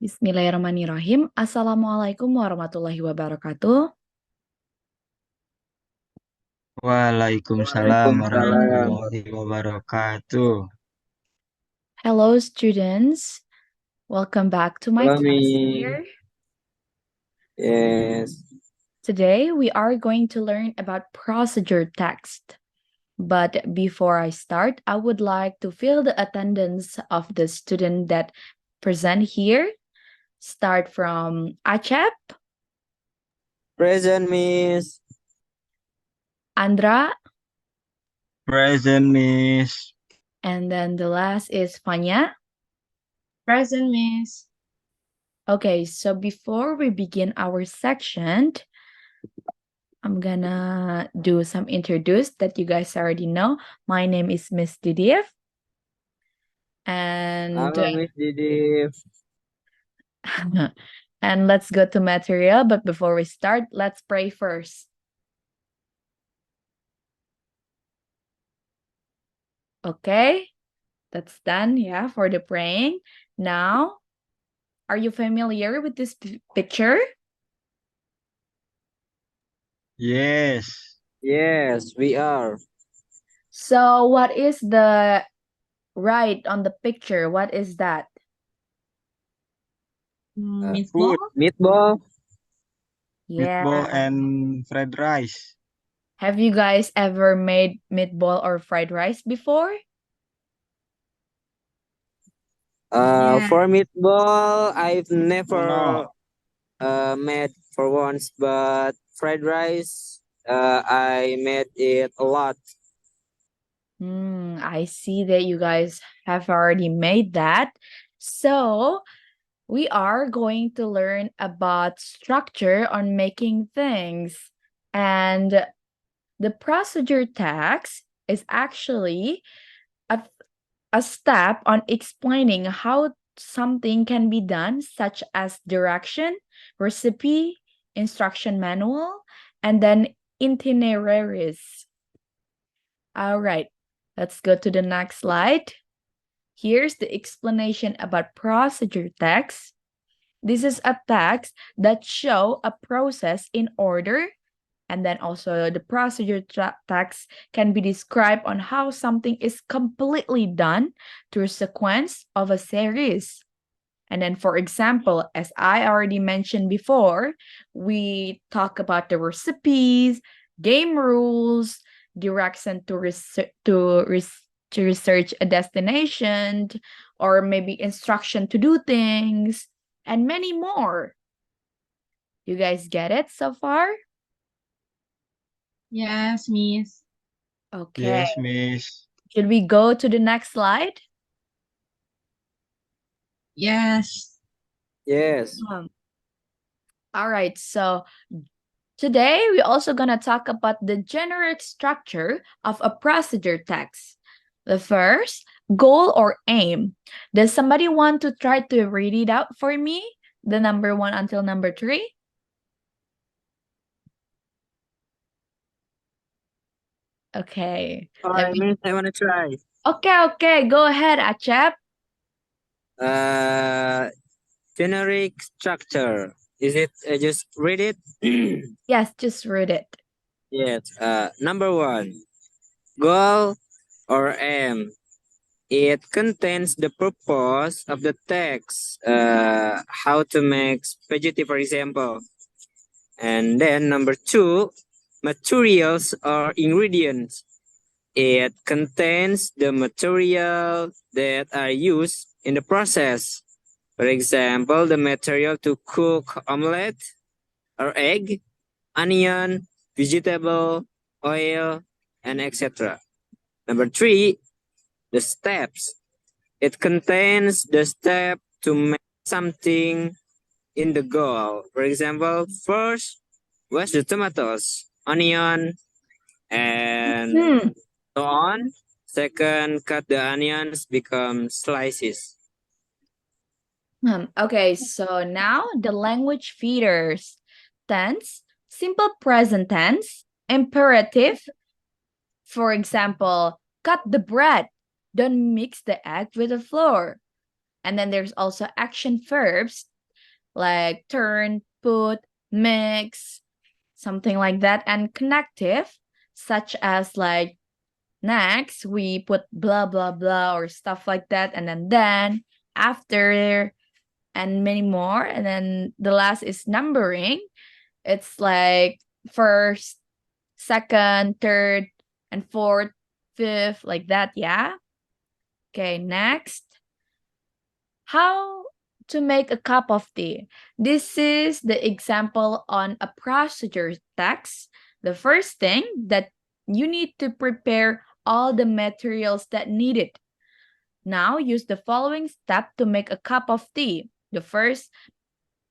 Bismillahirrahmanirrahim. Assalamualaikum warahmatullahi wabarakatuh. Waalaikumsalam Waalaikumsalam. warahmatullahi wabarakatuh. Hello, students. Welcome back to my Hello, class Mi. here. Yes. Today, we are going to learn about procedure text. But before I start, I would like to fill the attendance of the student that present here. Start from Acep, Present, Miss. Andra, Present, Miss. and then the last is Fanya. Present, Miss. Okay, so before we begin our section, I'm gonna do some introduce that you guys already know. My name is Miss Didiv. And Hello, Miss Didiv. and let's go to material. But before we start, let's pray first. Okay, that's done. Yeah, for the praying. Now, are you familiar with this picture? Yes. Yes, we are. So, what is the right on the picture? What is that? Meatball? Food, Meatball. Yeah. meatball and fried rice. Have you guys ever made meatball or fried rice before? Yeah. For meatball, I've Oh never no. made for once, but fried rice, I made it a lot. I see that you guys have already made that. So we are going to learn about structure on making things. And the procedure text is actually a step on explaining how something can be done, such as direction, recipe, instruction manual, and then itineraries. All right, let's go to the next slide. Here's the explanation about procedure text. This is a text that show a process in order, and then also the procedure text can be described on how something is completely done through sequence of a series. And then, for example, as I already mentioned before, we talk about the recipes, game rules, direction to research a destination, or maybe instruction to do things, and many more. You guys get it so far? Yes, Miss. Okay. Yes, Miss. Should we go to the next slide? Yes. Yes. All right, so today we're also going to talk about the generic structure of a procedure text. The first, goal or aim. Does somebody want to try to read it out for me? The number 1 until number 3? Okay. All right, Miss, I want to try. Okay, go ahead, Acep. Uh, Generic structure. Is it, just read it? Yes, just read it. Yes. Number 1, goal or aim. It contains the purpose of the text, how to make spaghetti, for example. And then number 2, materials or ingredients. It contains the material that are used in the process. For example, the material to cook omelette or egg, onion, vegetable, oil, and etc. Number 3, the steps. It contains the step to make something in the goal. For example, first, wash the tomatoes, onion, and so on. Second, cut the onions, become slices. Okay, so now the language feeders. Tense, simple present tense, imperative. For example, cut the bread. Don't mix the egg with the flour. And then there's also action verbs like turn, put, mix, something like that. And connective, such as like next, we put blah, blah, blah, or stuff like that. And then after, and many more. And then the last is numbering. It's like first, second, third, and fourth, fifth, like that. Yeah. Okay, next. How to make a cup of tea. This is the example on a procedure text. The first thing that you need to prepare all the materials that needed. Now use the following step to make a cup of tea. The first,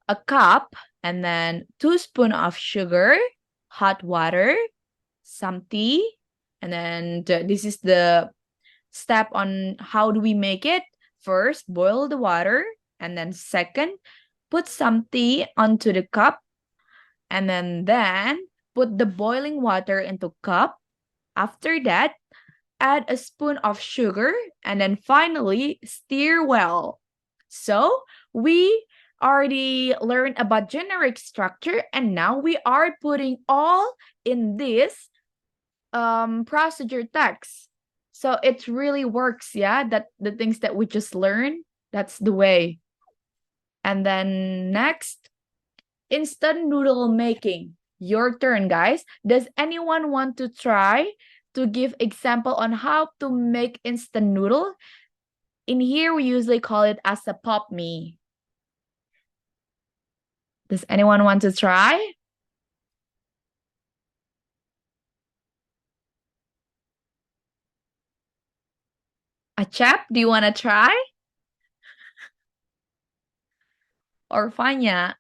a cup, and then 2 spoons of sugar, hot water, some tea, and then this is the step on how do we make it. First, boil the water, and then second, put some tea onto the cup, and then put the boiling water into cup. After that, add a spoon of sugar, and then finally stir well. So we already learned about generic structure, and now we are putting all in this procedure text. So it really works, yeah, that the things that we just learned, that's the way. And then next, instant noodle making. Your turn, guys. Does anyone want to try to give example on how to make instant noodle? In here, we usually call it as a pop me. Does anyone want to try? Achap, do you want to try? Or Fanya?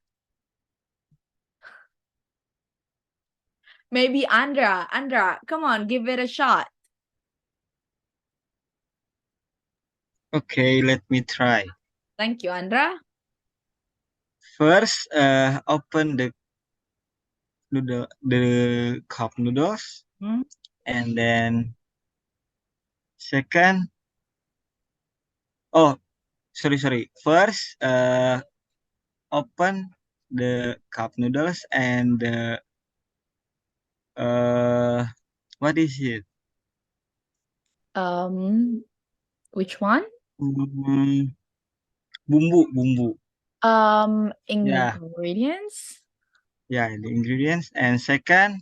Maybe Andra. Andra, come on, give it a shot. Okay, let me try. Thank you, Andra. First, open the cup noodles, and then second. Oh, sorry. First, open the cup noodles and what is it? Which one? Bumbu. Ingredients. Yeah, the ingredients. And second,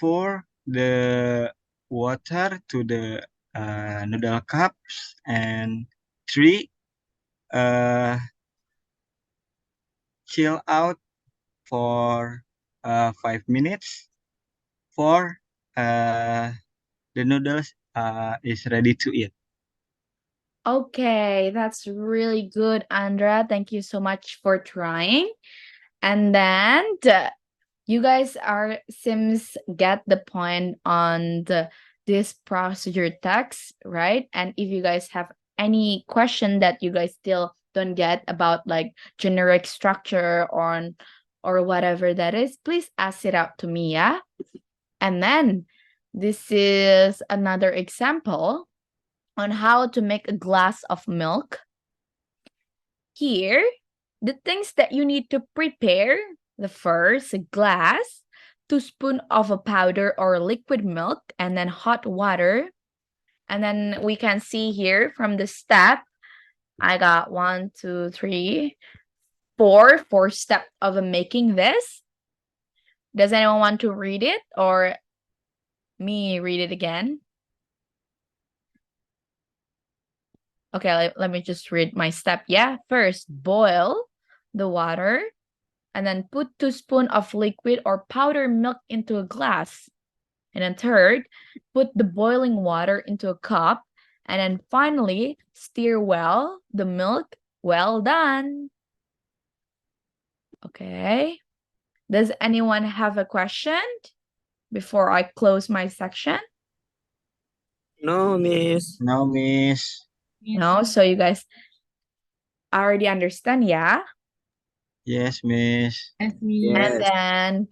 pour the water to the noodle cups. And three, chill out for 5 minutes. Four, the noodles is ready to eat. Okay, that's really good, Andra. Thank you so much for trying. And then you guys seems get the point on this procedure text, right? And if you guys have any question that you guys still don't get about like generic structure or whatever that is, please ask it out to me, yeah? And then this is another example on how to make a glass of milk. Here, the things that you need to prepare, the first, a glass, 2 spoons of a powder or liquid milk, and then hot water. And then we can see here from the step, I got 1, 2, 3, 4 steps of making this. Does anyone want to read it or me read it again? Okay, let me just read my step. Yeah, first, boil the water, and then put 2 spoons of liquid or powdered milk into a glass. And then third, put the boiling water into a cup. And then finally, stir well the milk. Well done. Okay. Does anyone have a question before I close my section? No, Miss. No, Miss. No, so you guys already understand, yeah? Yes, Miss. Yes, Miss. And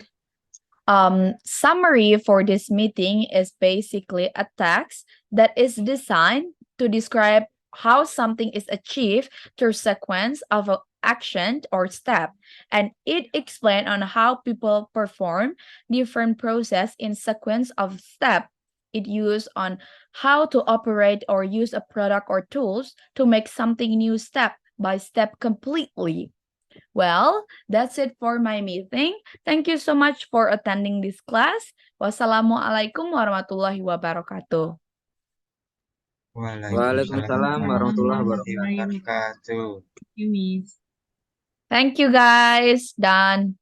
then summary for this meeting is basically a text that is designed to describe how something is achieved through sequence of action or step, and it explained on how people perform different process in sequence of step. It used on how to operate or use a product or tools to make something new step by step completely. Well, that's it for my meeting. Thank you so much for attending this class. Wassalamualaikum warahmatullahi wabarakatuh. Waalaikumsalam warahmatullahi wabarakatuh. wabarakatuh. You, Miss. Thank you guys. Done.